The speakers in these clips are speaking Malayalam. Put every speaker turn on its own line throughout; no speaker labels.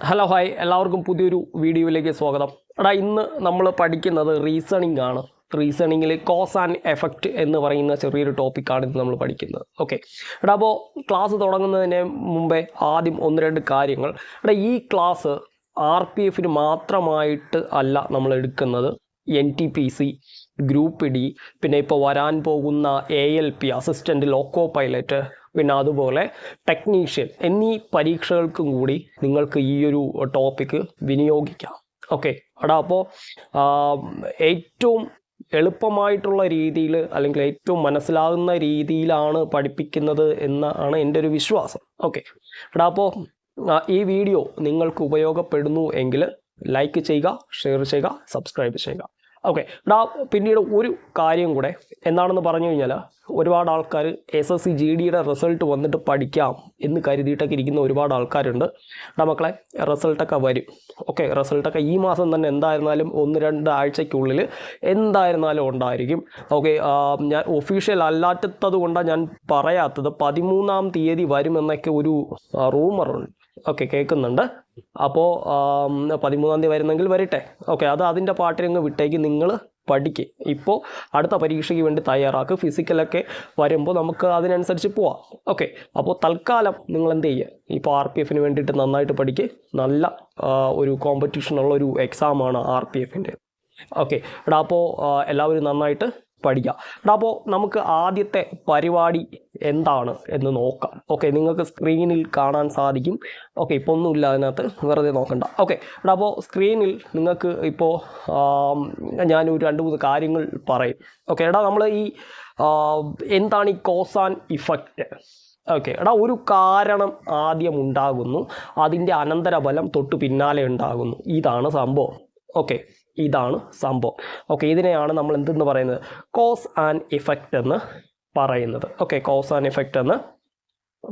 ഹലോ ഹായ് എല്ലാവർക്കും പുതിയൊരു വീഡിയോയിലേക്ക് സ്വാഗതം. ഇന്ന് നമ്മൾ പഠിക്കുന്നത് റീസണിംഗ് ആണ്. റീസണിങ്ങിൽ കോസ് ആൻഡ് എഫക്റ്റ് എന്ന് പറയുന്ന ചെറിയൊരു ടോപ്പിക്കാണ് ഇത് നമ്മൾ പഠിക്കുന്നത്. ഓക്കെ അപ്പോൾ ക്ലാസ് തുടങ്ങുന്നതിന് മുമ്പേ ആദ്യം ഒന്ന് രണ്ട് കാര്യങ്ങൾ. ഈ ക്ലാസ് RPF മാത്രമായിട്ട് അല്ല നമ്മൾ എടുക്കുന്നത്. NTPC, ഗ്രൂപ്പ് ഡി, പിന്നെ ഇപ്പോൾ വരാൻ പോകുന്ന ALP അസിസ്റ്റൻ്റ് ലോക്കോ പൈലറ്റ്, പിന്നെ അതുപോലെ ടെക്നീഷ്യൻ എന്നീ പരീക്ഷകൾക്കും കൂടി നിങ്ങൾക്ക് ഈ ഒരു ടോപ്പിക്ക് വിനിയോഗിക്കാം. ഓക്കെ അപ്പോൾ ഏറ്റവും എളുപ്പമായിട്ടുള്ള രീതിയിൽ അല്ലെങ്കിൽ ഏറ്റവും മനസ്സിലാകുന്ന രീതിയിലാണ് പഠിപ്പിക്കുന്നത് എന്നാണ് എൻ്റെ ഒരു വിശ്വാസം. ഓക്കെ അപ്പോൾ ഈ വീഡിയോ നിങ്ങൾക്ക് ഉപയോഗപ്പെടുന്നു എങ്കിൽ ലൈക്ക് ചെയ്യുക, ഷെയർ ചെയ്യുക, സബ്സ്ക്രൈബ് ചെയ്യുക. ഓക്കെ പിന്നീട് ഒരു കാര്യം കൂടെ എന്താണെന്ന് പറഞ്ഞു കഴിഞ്ഞാൽ, ഒരുപാട് ആൾക്കാർ SSC GDയുടെ റിസൾട്ട് വന്നിട്ട് പഠിക്കാം എന്ന് കരുതിയിട്ടൊക്കെ ഇരിക്കുന്ന ഒരുപാട് ആൾക്കാരുണ്ട്. മക്കളെ, റിസൾട്ടൊക്കെ വരും. ഓക്കെ റിസൾട്ടൊക്കെ ഈ മാസം തന്നെ എന്തായിരുന്നാലും 1-2 ആഴ്ചയ്ക്കുള്ളിൽ എന്തായിരുന്നാലും ഉണ്ടായിരിക്കും. ഓക്കെ ഞാൻ ഒഫീഷ്യൽ അല്ലാത്തത് കൊണ്ടാണ് ഞാൻ പറയാത്തത്. 13-ാം തീയതി വരുമെന്നൊക്കെ ഒരു റൂമറുണ്ട്. ഓക്കെ കേൾക്കുന്നുണ്ട്. അപ്പോൾ 13-ാം തീയതി വരുന്നെങ്കിൽ വരട്ടെ. ഓക്കെ അതിൻ്റെ പാട്ടിനങ്ങ് വിട്ടേക്ക്, നിങ്ങൾ പഠിക്കുക. ഇപ്പോൾ അടുത്ത പരീക്ഷയ്ക്ക് വേണ്ടി തയ്യാറാക്കുക. ഫിസിക്കലൊക്കെ വരുമ്പോൾ നമുക്ക് അതിനനുസരിച്ച് പോവാം. ഓക്കെ അപ്പോൾ തൽക്കാലം നിങ്ങൾ എന്ത് ചെയ്യുക, ഇപ്പോൾ RPFന് വേണ്ടിയിട്ട് നന്നായിട്ട് പഠിക്കുക. നല്ല ഒരു കോമ്പറ്റീഷനുള്ള ഒരു എക്സാമാണ് RPFൻ്റെ. ഓക്കെ അപ്പോൾ എല്ലാവരും നന്നായിട്ട് പഠിക്കുക. അപ്പോൾ നമുക്ക് ആദ്യത്തെ പരിപാടി എന്താണ് എന്ന് നോക്കാം. ഓക്കെ നിങ്ങൾക്ക് സ്ക്രീനിൽ കാണാൻ സാധിക്കും. ഓക്കെ ഇപ്പോൾ ഒന്നുമില്ല അതിനകത്ത്, വെറുതെ നോക്കണ്ട. ഓക്കെ അപ്പോൾ സ്ക്രീനിൽ നിങ്ങൾക്ക് ഇപ്പോൾ ഞാനൊരു 2-3 കാര്യങ്ങൾ പറയും. ഓക്കെ നമ്മൾ ഈ എന്താണ് ഈ കോസ് ആൻഡ് ഇഫക്റ്റ്. ഓക്കെ ഒരു കാരണം ആദ്യം ഉണ്ടാകുന്നു, അതിൻ്റെ അനന്തരഫലം തൊട്ട് പിന്നാലെ ഉണ്ടാകുന്നു. ഇതാണ് സംഭവം. ഓക്കെ ഇതാണ് സംഭവം. ഓക്കെ ഇതിനെയാണ് നമ്മൾ എന്തെന്ന് പറയുന്നത്, കോസ് ആൻഡ് ഇഫക്റ്റ് എന്ന് പറയുന്നത്. ഓക്കെ കോസ് ആൻഡ് ഇഫക്റ്റ് എന്ന്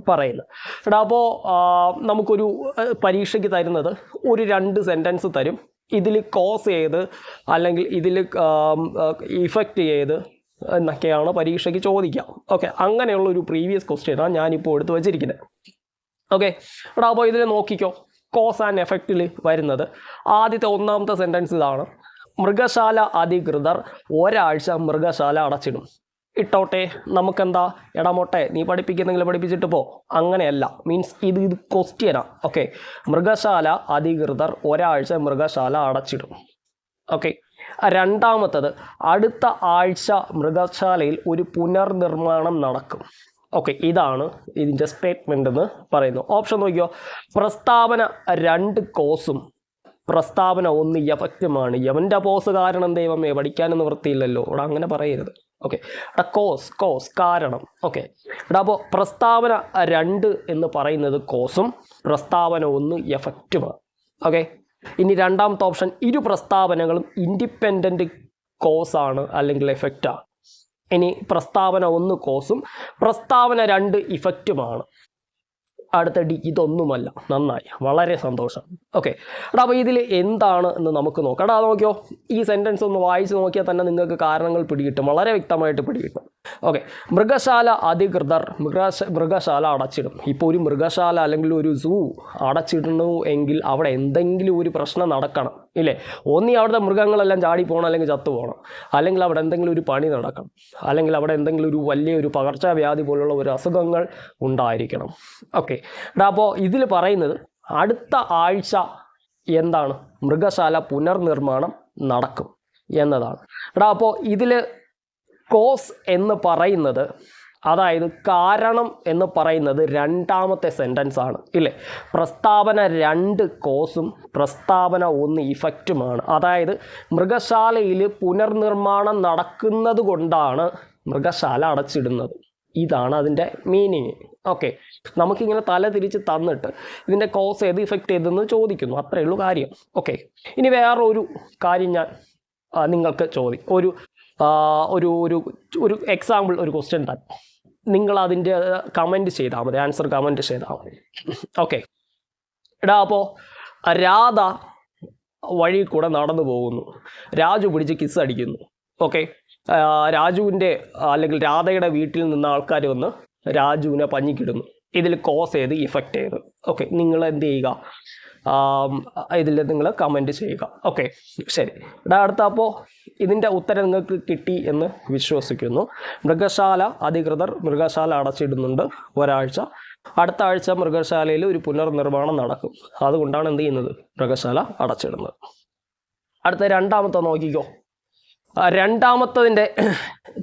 പറയുന്നത്. അപ്പോൾ നമുക്കൊരു പരീക്ഷയ്ക്ക് തരുന്നത് ഒരു 2 സെൻറ്റൻസ് തരും. ഇതിൽ കോസ് ഏത് അല്ലെങ്കിൽ ഇതിൽ ഇഫക്റ്റ് ഏത് എന്നൊക്കെയാണ് പരീക്ഷയ്ക്ക് ചോദിക്കാം. ഓക്കെ അങ്ങനെയുള്ളൊരു പ്രീവിയസ് ക്വസ്റ്റ്യനാണ് ഞാനിപ്പോൾ എടുത്ത് വച്ചിരിക്കുന്നത്. ഓക്കെ അപ്പോൾ ഇതിൽ നോക്കിക്കോ, കോസ് ആൻഡ് എഫക്റ്റിൽ വരുന്നത് ആദ്യത്തെ 1-ാമത്തെ സെൻറ്റൻസ് ഇതാണ്: മൃഗശാല അധികൃതർ ഒരാഴ്ച മൃഗശാല അടച്ചിടും. ഇട്ടോട്ടെ, നമുക്കെന്താ ഇടമോട്ടെ, നീ പഠിപ്പിക്കുന്നെങ്കിൽ പഠിപ്പിച്ചിട്ട് പോ. അങ്ങനെയല്ല, മീൻസ് ഇത് ക്വസ്റ്റ്യനാണ്. ഓക്കെ മൃഗശാല അധികൃതർ ഒരാഴ്ച മൃഗശാല അടച്ചിടും. ഓക്കെ രണ്ടാമത്തത്, അടുത്ത ആഴ്ച മൃഗശാലയിൽ ഒരു പുനർനിർമ്മാണം നടക്കും. ഓക്കെ ഇതാണ് ഇതിൻ്റെ സ്റ്റേറ്റ്മെൻ്റ് എന്ന് പറയുന്നു. ഓപ്ഷൻ നോക്കിയോ, പ്രസ്താവന 2 കോസും പ്രസ്താവന 1 എഫക്റ്റുമാണ്. യവൻ്റെ പോസ് കാരണം ദൈവമേ പഠിക്കാനൊന്നും വൃത്തിയില്ലല്ലോ. ഇവിടെ അങ്ങനെ പറയരുത്. ഓക്കെ കോസ് കാരണം. ഓക്കെ അപ്പോൾ പ്രസ്താവന 2 എന്ന് പറയുന്നത് കോസും പ്രസ്താവന 1 എഫക്റ്റുമാണ്. ഓക്കെ ഇനി രണ്ടാമത്തെ ഓപ്ഷൻ, ഇരു പ്രസ്താവനകളും ഇൻഡിപെൻഡൻറ്റ് കോസാണ് അല്ലെങ്കിൽ എഫക്റ്റാണ്. ഇനി പ്രസ്താവന 1 കോസും പ്രസ്താവന 2 ഇഫക്റ്റുമാണ്. അടുത്ത ഡി, ഇതൊന്നുമല്ല. നന്നായി, വളരെ സന്തോഷം. ഓക്കെ അപ്പോൾ ഇതിൽ എന്താണ് എന്ന് നമുക്ക് നോക്കാം. നോക്കിയോ, ഈ സെൻറ്റൻസ് ഒന്ന് വായിച്ച് നോക്കിയാൽ തന്നെ നിങ്ങൾക്ക് കാരണങ്ങൾ പിടികിട്ടും, വളരെ വ്യക്തമായിട്ട് പിടികിട്ടും. ഓക്കെ മൃഗശാല അധികൃതർ മൃഗശാല അടച്ചിടും. ഇപ്പോൾ ഒരു മൃഗശാല അല്ലെങ്കിൽ ഒരു സൂ അടച്ചിടണു എങ്കിൽ അവിടെ എന്തെങ്കിലും ഒരു പ്രശ്നം നടക്കണം, ഇല്ലേ? ഒന്നീ അവിടുത്തെ മൃഗങ്ങളെല്ലാം ചാടി പോകണം, അല്ലെങ്കിൽ ചത്തു പോകണം, അല്ലെങ്കിൽ അവിടെ എന്തെങ്കിലും ഒരു പണി നടക്കണം, അല്ലെങ്കിൽ അവിടെ എന്തെങ്കിലും ഒരു വലിയൊരു പകർച്ചവ്യാധി പോലുള്ള ഒരു അസുഖങ്ങൾ ഉണ്ടായിരിക്കണം. ഓക്കെ അപ്പോൾ ഇതിൽ പറയുന്നത് അടുത്ത ആഴ്ച എന്താണ്, മൃഗശാല പുനർനിർമ്മാണം നടക്കും എന്നതാണ്. അപ്പോൾ ഇതിൽ കോസ് എന്ന് പറയുന്നത്, അതായത് കാരണം എന്ന് പറയുന്നത് 2-ാമത്തെ സെൻറ്റൻസ് ആണ്, ഇല്ലേ? പ്രസ്താവന 2 കോസും പ്രസ്താവന 1 ഇഫക്റ്റുമാണ്. അതായത് മൃഗശാലയിൽ പുനർനിർമ്മാണം നടക്കുന്നത് കൊണ്ടാണ് മൃഗശാല അടച്ചിടുന്നത്. ഇതാണ് അതിൻ്റെ മീനിങ്. ഓക്കെ നമുക്കിങ്ങനെ തല തിരിച്ച് തന്നിട്ട് ഇതിൻ്റെ കോസ് ഏത് ഇഫക്റ്റ് ഏതെന്ന് ചോദിക്കുന്നു, അത്രയേ ഉള്ളൂ കാര്യം. ഓക്കെ ഇനി വേറൊരു കാര്യം ഞാൻ നിങ്ങൾക്ക് ഒരു ഒരു എക്സാമ്പിൾ, ഒരു ക്വസ്റ്റ്യൻ തരാം. നിങ്ങൾ അതിൻ്റെ കമൻറ്റ് ചെയ്താൽ മതി, ആൻസർ കമൻറ്റ് ചെയ്താൽ മതി. ഓക്കെ അപ്പോൾ രാധ വഴി കൂടെ നടന്നു പോകുന്നു, രാജു പിടിച്ച് കിസ് അടിക്കുന്നു. ഓക്കെ രാജുവിൻ്റെ അല്ലെങ്കിൽ രാധയുടെ വീട്ടിൽ നിന്ന് ആൾക്കാർ വന്ന് രാജുവിനെ പഞ്ഞിക്കിടുന്നു. ഇതിൽ കോസ് ചെയ്ത് ഇഫക്റ്റ് ചെയ്ത്. ഓക്കെ നിങ്ങൾ എന്ത് ചെയ്യുക, ഇതിൽ നിങ്ങൾ കമൻറ്റ് ചെയ്യുക. ഓക്കെ, ശരി. അടുത്ത അപ്പോൾ ഇതിൻ്റെ ഉത്തരം നിങ്ങൾക്ക് കിട്ടി എന്ന് വിശ്വസിക്കുന്നു. മൃഗശാല അധികൃതർ മൃഗശാല അടച്ചിടുന്നുണ്ട് ഒരാഴ്ച. അടുത്ത ആഴ്ച മൃഗശാലയിൽ ഒരു പുനർനിർമ്മാണം നടക്കും. അതുകൊണ്ടാണ് എന്ത് ചെയ്യുന്നത്, മൃഗശാല അടച്ചിടുന്നത്. അടുത്ത രണ്ടാമത്തെ നോക്കിക്കോ. രണ്ടാമത്തതിൻ്റെ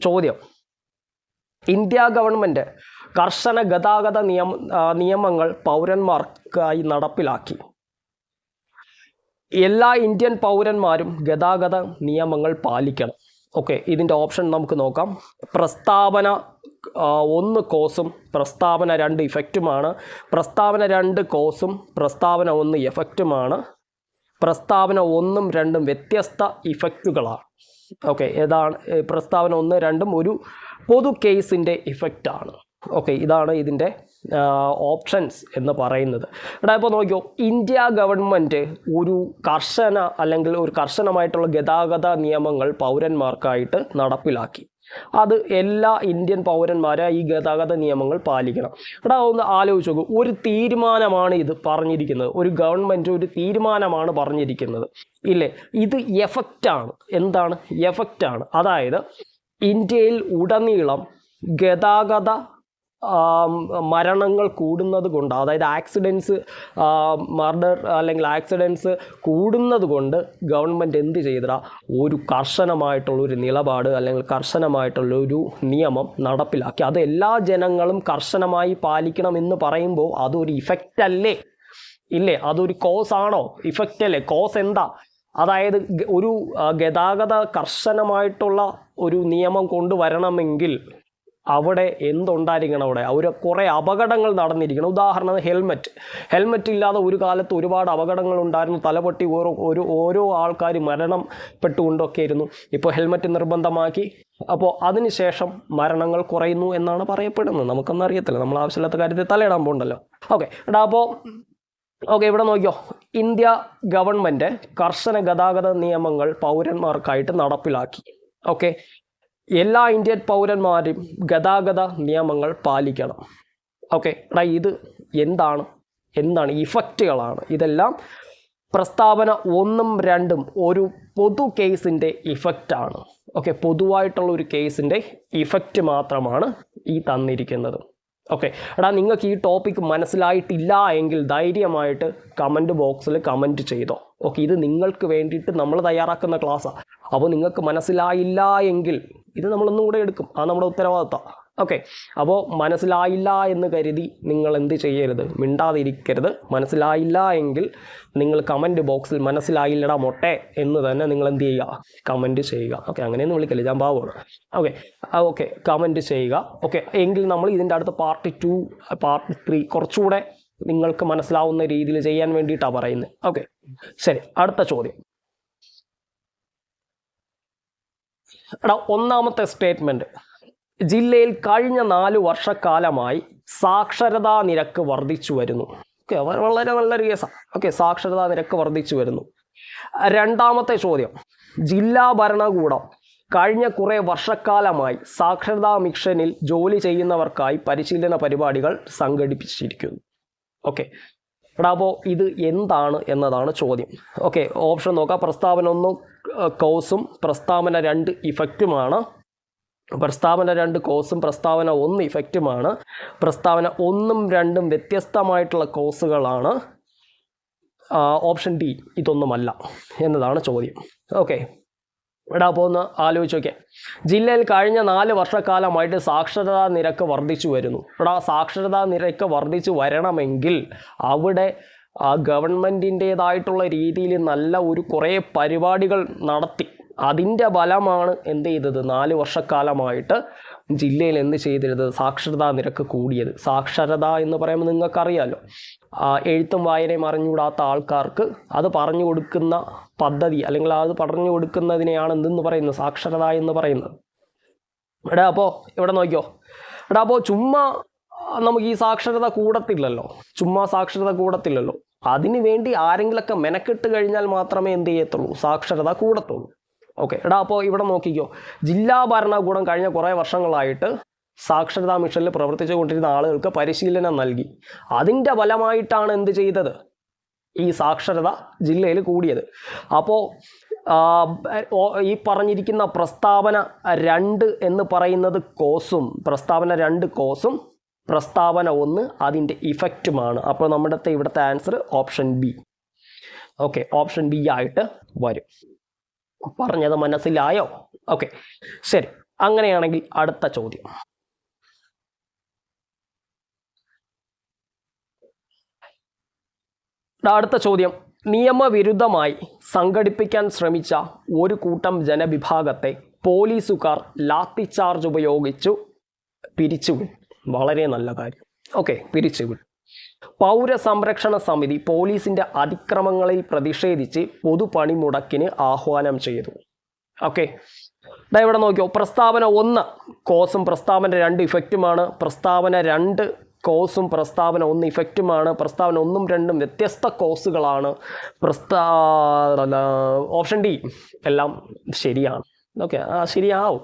ചോദ്യം, ഇന്ത്യ ഗവൺമെൻറ് കർശന ഗതാഗത നിയമങ്ങൾ പൗരന്മാർക്കായി നടപ്പിലാക്കി. എല്ലാ ഇന്ത്യൻ പൗരന്മാരും ഗതാഗത നിയമങ്ങൾ പാലിക്കണം. ഓക്കെ, ഇതിൻ്റെ ഓപ്ഷൻ നമുക്ക് നോക്കാം. പ്രസ്താവന 1 കോസും പ്രസ്താവന 2 ഇഫക്റ്റുമാണ്. പ്രസ്താവന 2 കോസും പ്രസ്താവന 1 എഫക്റ്റുമാണ്. പ്രസ്താവന 1ഉം 2ഉം വ്യത്യസ്ത ഇഫക്റ്റുകളാണ്. ഓക്കെ, ഏതാണ് പ്രസ്താവന 1, 2ഉം ഒരു പൊതു കേസിൻ്റെ ഇഫക്റ്റാണ്. ഓക്കെ, ഇതാണ് ഇതിൻ്റെ ഓപ്ഷൻസ് എന്ന് പറയുന്നത്. ഇപ്പോൾ നോക്കിയോ, ഇന്ത്യ ഗവൺമെൻറ് ഒരു കർശനമായിട്ടുള്ള ഗതാഗത നിയമങ്ങൾ പൗരന്മാർക്കായിട്ട് നടപ്പിലാക്കി. അത് എല്ലാ ഇന്ത്യൻ പൗരന്മാരും ഈ ഗതാഗത നിയമങ്ങൾ പാലിക്കണം. ഒന്ന് ആലോചിച്ച് നോക്കൂ, ഒരു തീരുമാനമാണ് ഇത് പറഞ്ഞിരിക്കുന്നത്. ഒരു ഗവൺമെൻറ് ഒരു തീരുമാനമാണ് പറഞ്ഞിരിക്കുന്നത്, ഇല്ലേ? ഇത് എഫക്റ്റാണ്. എന്താണ് എഫക്റ്റാണ്? അതായത് ഇന്ത്യയിൽ ഉടനീളം ഗതാഗത മരണങ്ങൾ കൂടുന്നത് കൊണ്ട്, അതായത് ആക്സിഡൻസ്, മർഡർ അല്ലെങ്കിൽ ആക്സിഡൻസ് കൂടുന്നത് കൊണ്ട് ഗവൺമെൻറ് എന്ത് ചെയ്തിടാ, ഒരു കർശനമായിട്ടുള്ളൊരു നിലപാട് അല്ലെങ്കിൽ കർശനമായിട്ടുള്ളൊരു നിയമം നടപ്പിലാക്കി. അത് എല്ലാ ജനങ്ങളും കർശനമായി പാലിക്കണമെന്ന് പറയുമ്പോൾ അതൊരു ഇഫക്റ്റ് അല്ലേ? ഇല്ലേ? അതൊരു കോസ് ആണോ? ഇഫക്റ്റ് അല്ലേ? കോസ് എന്താ? അതായത് ഒരു ഗതാഗത കർശനമായിട്ടുള്ള ഒരു നിയമം കൊണ്ടുവരണമെങ്കിൽ അവിടെ എന്തുണ്ടായിരിക്കണം? അവിടെ കുറേ അപകടങ്ങൾ നടന്നിരിക്കണം. ഉദാഹരണം, ഹെൽമെറ്റ് ഇല്ലാതെ ഒരു കാലത്ത് ഒരുപാട് അപകടങ്ങൾ ഉണ്ടായിരുന്നു. തലപൊട്ടി ഓരോ ആൾക്കാർ മരണപ്പെട്ടുകൊണ്ടൊക്കെ ആയിരുന്നു. ഇപ്പോൾ ഹെൽമെറ്റ് നിർബന്ധമാക്കി. അപ്പോൾ അതിനുശേഷം മരണങ്ങൾ കുറയുന്നു എന്നാണ് പറയപ്പെടുന്നത്. നമുക്കൊന്നും അറിയത്തില്ല, നമ്മൾ ആവശ്യമില്ലാത്ത കാര്യത്തിൽ തലയിടാൻ പോകണ്ടല്ലോ. ഓക്കെ, ഇവിടെ നോക്കിയോ, ഇന്ത്യ ഗവൺമെൻറ് കർശന ഗതാഗത നിയമങ്ങൾ പൗരന്മാർക്കായിട്ട് നടപ്പിലാക്കി. ഓക്കെ, എല്ലാ ഇന്ത്യൻ പൗരന്മാരും ഗതാഗത നിയമങ്ങൾ പാലിക്കണം. ഓക്കെ, ഇത് എന്താണ് ഇഫക്റ്റുകളാണ്. ഇതെല്ലാം പ്രസ്താവന 1ഉം 2ഉം ഒരു പൊതു കേസിൻ്റെ ഇഫക്റ്റാണ്. ഓക്കെ, പൊതുവായിട്ടുള്ള ഒരു കേസിൻ്റെ ഇഫക്റ്റ് മാത്രമാണ് ഈ തന്നിരിക്കുന്നത്. ഓക്കെ, നിങ്ങൾക്ക് ഈ ടോപ്പിക്ക് മനസ്സിലായിട്ടില്ല എങ്കിൽ ധൈര്യമായിട്ട് കമൻറ്റ് ബോക്സിൽ കമൻറ്റ് ചെയ്തോ. ഓക്കെ, ഇത് നിങ്ങൾക്ക് വേണ്ടിയിട്ട് നമ്മൾ തയ്യാറാക്കുന്ന ക്ലാസ്സാണ്. അപ്പോൾ നിങ്ങൾക്ക് മനസ്സിലായില്ല എങ്കിൽ ഇത് നമ്മളൊന്നും കൂടെ എടുക്കും. നമ്മുടെ ഉത്തരവാദിത്തം. ഓക്കെ, അപ്പോൾ മനസ്സിലായില്ല എന്ന് കരുതി നിങ്ങൾ എന്ത് ചെയ്യരുത്, മിണ്ടാതിരിക്കരുത്. മനസ്സിലായില്ല എങ്കിൽ നിങ്ങൾ കമൻറ്റ് ബോക്സിൽ മനസ്സിലായില്ലടാ മൊട്ടെ എന്ന് തന്നെ നിങ്ങൾ എന്ത് ചെയ്യുക, കമൻറ്റ് ചെയ്യുക. ഓക്കെ, അങ്ങനെയൊന്നും വിളിക്കില്ല, ഞാൻ പാവമാണ്. ഓക്കെ, കമൻറ്റ് ചെയ്യുക. ഓക്കെ, എങ്കിൽ നമ്മൾ ഇതിൻ്റെ അടുത്ത പാർട്ട് 2, പാർട്ട് 3 കുറച്ചുകൂടെ നിങ്ങൾക്ക് മനസ്സിലാവുന്ന രീതിയിൽ ചെയ്യാൻ വേണ്ടിയിട്ടാണ് പറയുന്നത്. ഓക്കെ, ശരി. അടുത്ത ചോദ്യം. ഒന്നാമത്തെ സ്റ്റേറ്റ്മെൻറ്റ്, ജില്ലയിൽ കഴിഞ്ഞ 4 വർഷക്കാലമായി സാക്ഷരതാ നിരക്ക് വർദ്ധിച്ചു വരുന്നു. ഓക്കെ, വളരെ നല്ലൊരു കേസാണ്. ഓക്കെ, സാക്ഷരതാ നിരക്ക് വർദ്ധിച്ചു വരുന്നു. രണ്ടാമത്തെ ചോദ്യം, ജില്ലാ ഭരണകൂടം കഴിഞ്ഞ കുറേ വർഷക്കാലമായി സാക്ഷരതാ മിഷനിൽ ജോലി ചെയ്യുന്നവർക്കായി പരിശീലന പരിപാടികൾ സംഘടിപ്പിച്ചിരിക്കുന്നു. ഓക്കെ, അപ്പോൾ ഇത് എന്താണ് എന്നതാണ് ചോദ്യം. ഓക്കെ, ഓപ്ഷൻ നോക്കാം. പ്രസ്താവന 1 കോസും പ്രസ്താവന 2 ഇഫക്റ്റുമാണ്. പ്രസ്താവന 2 കോസും പ്രസ്താവന 1 ഇഫക്റ്റുമാണ്. പ്രസ്താവന 1ഉം 2ഉം വ്യത്യസ്തമായിട്ടുള്ള കോസുകളാണ്. ഓപ്ഷൻ ഡി ഇതൊന്നുമല്ല എന്നതാണ് ചോദ്യം. ഓക്കെ, അപ്പോൾ ഒന്ന് ആലോചിച്ച് നോക്കിയാൽ, ജില്ലയിൽ കഴിഞ്ഞ 4 വർഷക്കാലമായിട്ട് സാക്ഷരതാ നിരക്ക് വർദ്ധിച്ചു വരുന്നു. സാക്ഷരതാ നിരക്ക് വർദ്ധിച്ചു വരണമെങ്കിൽ അവിടെ ഗവൺമെൻറ്റിൻ്റേതായിട്ടുള്ള രീതിയിൽ നല്ല കുറേ പരിപാടികൾ നടത്തി. അതിൻ്റെ ഫലമാണ് എന്ത് ചെയ്തത്, 4 വർഷക്കാലമായിട്ട് ജില്ലയിൽ എന്ത് ചെയ്തിരുന്നത്, സാക്ഷരതാ നിരക്ക് കൂടിയത്. സാക്ഷരത എന്ന് പറയുമ്പോൾ നിങ്ങൾക്കറിയാമല്ലോ, എഴുത്തും വായനയും അറിഞ്ഞുകൂടാത്ത ആൾക്കാർക്ക് അത് പറഞ്ഞു കൊടുക്കുന്ന പദ്ധതി അല്ലെങ്കിൽ അത് പറഞ്ഞു കൊടുക്കുന്നതിനെയാണ് എന്തെന്ന് പറയുന്നത്, സാക്ഷരത എന്ന് പറയുന്നത്. അപ്പോൾ ഇവിടെ നോക്കിയോ, അപ്പോൾ ചുമ്മാ നമുക്ക് ഈ സാക്ഷരത കൂടത്തില്ലല്ലോ. അതിനു വേണ്ടി ആരെങ്കിലൊക്കെ മെനക്കെട്ട് കഴിഞ്ഞാൽ മാത്രമേ എന്ത് ചെയ്യത്തുള്ളൂ, സാക്ഷരത കൂടത്തുള്ളൂ. ഓക്കെ, അപ്പോൾ ഇവിടെ നോക്കിക്കോ, ജില്ലാ ഭരണകൂടം കഴിഞ്ഞ കുറേ വർഷങ്ങളായിട്ട് സാക്ഷരതാ മിഷനിൽ പ്രവർത്തിച്ചു കൊണ്ടിരുന്ന ആളുകൾക്ക് പരിശീലനം നൽകി. അതിൻ്റെ ഫലമായിട്ടാണ് എന്ത് ചെയ്തത്, ഈ സാക്ഷരത ജില്ലയിൽ കൂടിയത്. അപ്പോൾ ഈ പറഞ്ഞിരിക്കുന്ന പ്രസ്താവന 2 എന്ന് പറയുന്നത് കോസും, പ്രസ്താവന 2 കോസും പ്രസ്താവന 1 അതിൻ്റെ ഇഫക്റ്റുമാണ്. അപ്പോൾ നമ്മുടെ ഇവിടുത്തെ answer option B. Okay, option B ആയിട്ട് വരും. പറഞ്ഞത് മനസ്സിലായോ? ഓക്കെ, ശരി. അങ്ങനെയാണെങ്കിൽ അടുത്ത ചോദ്യം. അടുത്ത ചോദ്യം, നിയമവിരുദ്ധമായി സംഘടിപ്പിക്കാൻ ശ്രമിച്ച ഒരു കൂട്ടം ജനവിഭാഗത്തെ പോലീസുകാർ ലാത്തിച്ചാർജ് ഉപയോഗിച്ചു പിരിച്ചുവിട്ടു. വളരെ നല്ല കാര്യം. ഓക്കെ, പിരിച്ചുവിട്ടു. പൗരസംരക്ഷണ സമിതി പോലീസിൻ്റെ അതിക്രമങ്ങളിൽ പ്രതിഷേധിച്ച് പൊതുപണിമുടക്കിന് ആഹ്വാനം ചെയ്തു. ഓക്കെ, ഇവിടെ നോക്കിയോ, പ്രസ്താവന 1 കോസും പ്രസ്താവന 2 ഇഫക്റ്റുമാണ്. പ്രസ്താവന 2 കോസും പ്രസ്താവന 1 ഇഫക്റ്റുമാണ്. പ്രസ്താവന 1ഉം 2ഉം വ്യത്യസ്ത കോസുകളാണ്. ഓപ്ഷൻ ഡി എല്ലാം ശരിയാണ്. ഓക്കെ, ശരിയാവും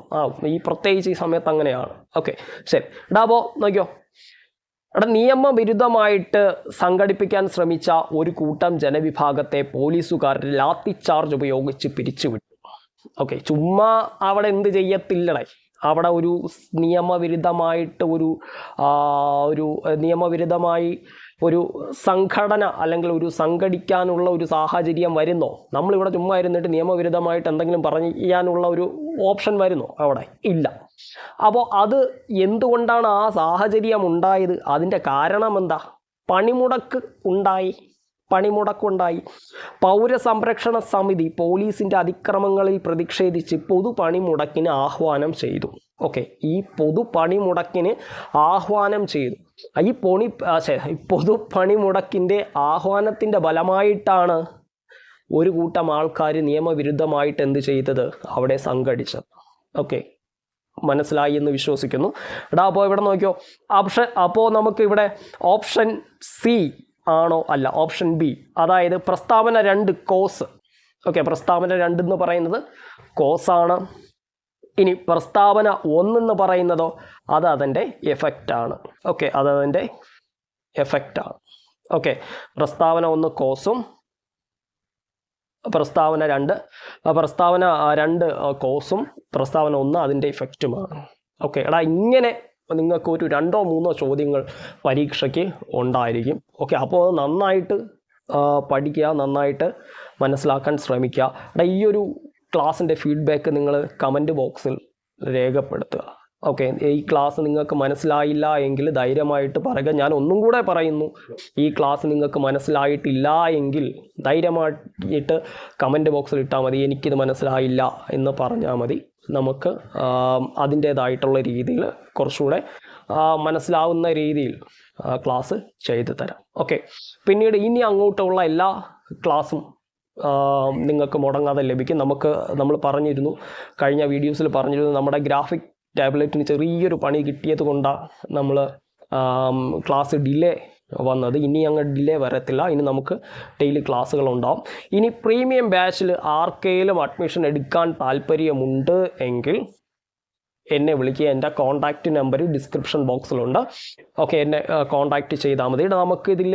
ഈ പ്രത്യേകിച്ച് ഈ സമയത്ത് അങ്ങനെയാണ്. ഓക്കെ, ശരി. അപ്പോൾ നോക്കിയോ, നിയമവിരുദ്ധമായിട്ട് സംഘടിപ്പിക്കാൻ ശ്രമിച്ച ഒരു കൂട്ടം ജനവിഭാഗത്തെ പോലീസുകാർ ലാത്തിച്ചാർജ് ഉപയോഗിച്ച് പിരിച്ചുവിട്ടു. ഓക്കെ, ചുമ്മാ അവിടെ എന്ത് ചെയ്യത്തില്ലടേ, അവിടെ ഒരു നിയമവിരുദ്ധമായിട്ട് നിയമവിരുദ്ധമായി ഒരു സംഘടന അല്ലെങ്കിൽ ഒരു സംഘടിക്കാനുള്ള ഒരു സാഹചര്യം വരുന്നോ? നമ്മളിവിടെ ചുമ്മാ ഇരുന്നിട്ട് നിയമവിരുദ്ധമായിട്ട് എന്തെങ്കിലും പറയാനുള്ള ഒരു ഓപ്ഷൻ വരുന്നോ? അവിടെ ഇല്ല. അപ്പോൾ അത് എന്തുകൊണ്ടാണ് ആ സാഹചര്യം ഉണ്ടായത്? അതിൻ്റെ കാരണം എന്താ? പണിമുടക്കുണ്ടായി. പൗരസംരക്ഷണ സമിതി പോലീസിൻ്റെ അതിക്രമങ്ങളിൽ പ്രതിഷേധിച്ച് പൊതുപണിമുടക്കിന് ആഹ്വാനം ചെയ്തു. ഓക്കെ, ഈ പൊതുപണിമുടക്കിന് ആഹ്വാനം ചെയ്തു. ഈ പൊതുപണിമുടക്കിൻ്റെ ആഹ്വാനത്തിൻ്റെ ഫലമായിട്ടാണ് ഒരു കൂട്ടം ആൾക്കാർ നിയമവിരുദ്ധമായിട്ട് എന്ത് ചെയ്തത്? അവിടെ സംഘടിച്ചത്. ഓക്കെ, മനസ്സിലായി എന്ന് വിശ്വസിക്കുന്നു. അപ്പോൾ ഇവിടെ നോക്കിയോ, അപ്പോൾ നമുക്ക് ഇവിടെ ഓപ്ഷൻ സി ആണോ? അല്ല, ഓപ്ഷൻ ബി. അതായത് പ്രസ്താവന 2 കോസ്. ഓക്കെ, പ്രസ്താവന 2 എന്ന് പറയുന്നത് കോസാണ്. ഇനി പ്രസ്താവന 1 എന്ന് പറയുന്നതോ അത് അതിൻ്റെ എഫക്റ്റാണ്. ഓക്കെ, അത് അതിൻ്റെ എഫക്റ്റാണ്. ഓക്കെ, പ്രസ്താവന 1 കോസും പ്രസ്താവന 2 കോസും പ്രസ്താവന 1 അതിൻ്റെ ഇഫക്റ്റുമാണ്. ഓക്കെ, ഇങ്ങനെ നിങ്ങൾക്ക് ഒരു 2 or 3 ചോദ്യങ്ങൾ പരീക്ഷയ്ക്ക് ഉണ്ടായിരിക്കും. ഓക്കെ, അപ്പോൾ നന്നായിട്ട് പഠിക്കുക, നന്നായിട്ട് മനസ്സിലാക്കാൻ ശ്രമിക്കുക. ഈ ഒരു ക്ലാസ്സിൻ്റെ ഫീഡ്ബാക്ക് നിങ്ങൾ കമൻറ്റ് ബോക്സിൽ രേഖപ്പെടുത്തുക. ഓക്കെ, ഈ ക്ലാസ് നിങ്ങൾക്ക് മനസ്സിലായില്ല എങ്കിൽ ധൈര്യമായിട്ട് പറയുക. ഞാൻ ഒന്നും കൂടെ പറയുന്നു, ഈ ക്ലാസ് നിങ്ങൾക്ക് മനസ്സിലായിട്ടില്ല എങ്കിൽ ധൈര്യമായിട്ട് കമൻറ്റ് ബോക്സിൽ ഇട്ടാൽ മതി. എനിക്കിത് മനസ്സിലായില്ല എന്ന് പറഞ്ഞാൽ മതി. നമുക്ക് അതിൻ്റേതായിട്ടുള്ള രീതിയിൽ കുറച്ചുകൂടെ മനസ്സിലാവുന്ന രീതിയിൽ ക്ലാസ് ചെയ്തു തരാം. ഓക്കെ, പിന്നീട് ഇനി അങ്ങോട്ടുള്ള എല്ലാ ക്ലാസ്സും നിങ്ങൾക്ക് മുടങ്ങാതെ ലഭിക്കും. നമ്മൾ പറഞ്ഞിരുന്നു, കഴിഞ്ഞ വീഡിയോസിൽ പറഞ്ഞിരുന്നു, നമ്മുടെ ഗ്രാഫിക് ടാബ്ലറ്റിന് ചെറിയൊരു പണി കിട്ടിയത് കൊണ്ടാണ് നമ്മൾ ക്ലാസ് ഡിലേ വന്നത്. ഇനി അങ്ങ് ഡിലേ വരത്തില്ല. ഇനി നമുക്ക് ഡെയിലി ക്ലാസ്സുകളുണ്ടാവും. ഇനി പ്രീമിയം ബാച്ചിൽ ആർക്കെങ്കിലും അഡ്മിഷൻ എടുക്കാൻ താല്പര്യമുണ്ട് എങ്കിൽ എന്നെ വിളിക്കുക. എൻ്റെ കോൺടാക്റ്റ് നമ്പർ ഡിസ്ക്രിപ്ഷൻ ബോക്സിലുണ്ട്. ഓക്കെ, എന്നെ കോൺടാക്റ്റ് ചെയ്താൽ മതി. നമുക്കിതിൽ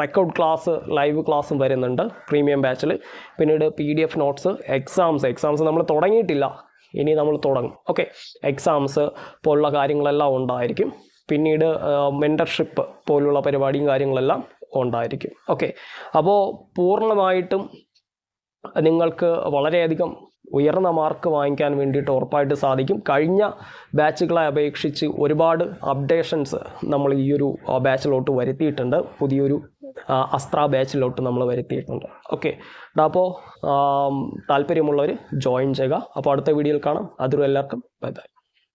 റെക്കോർഡ് ക്ലാസ്, ലൈവ് ക്ലാസ്സും വരുന്നുണ്ട് പ്രീമിയം ബാച്ചിൽ. പിന്നീട് PDF നോട്ട്സ്, എക്സാംസ് നമ്മൾ തുടങ്ങിയിട്ടില്ല, ഇനി നമ്മൾ തുടങ്ങും. ഓക്കെ, എക്സാംസ് പോലുള്ള കാര്യങ്ങളെല്ലാം ഉണ്ടായിരിക്കും. പിന്നീട് മെൻറ്റർഷിപ്പ് പോലുള്ള പരിപാടിയും കാര്യങ്ങളെല്ലാം ഉണ്ടായിരിക്കും. ഓക്കെ, അപ്പോൾ പൂർണ്ണമായിട്ടും നിങ്ങൾക്ക് വളരെയധികം ഉയർന്ന മാർക്ക് വാങ്ങിക്കാൻ വേണ്ടിയിട്ട് ഉറപ്പായിട്ട് സാധിക്കും. കഴിഞ്ഞ ബാച്ചുകളെ അപേക്ഷിച്ച് ഒരുപാട് അപ്ഡേഷൻസ് നമ്മൾ ഈ ഒരു ബാച്ചിലോട്ട് വരുത്തിയിട്ടുണ്ട്. പുതിയൊരു അസ്ത്ര ബാച്ചിലോട്ട് നമ്മൾ വരുത്തിയിട്ടുണ്ട്. ഓക്കെ, അപ്പോൾ താല്പര്യമുള്ളവർ ജോയിൻ ചെയ്യുക. അപ്പോൾ അടുത്ത വീഡിയോയിൽ കാണാം. അതുവരെ എല്ലാവർക്കും ബൈ ബൈ.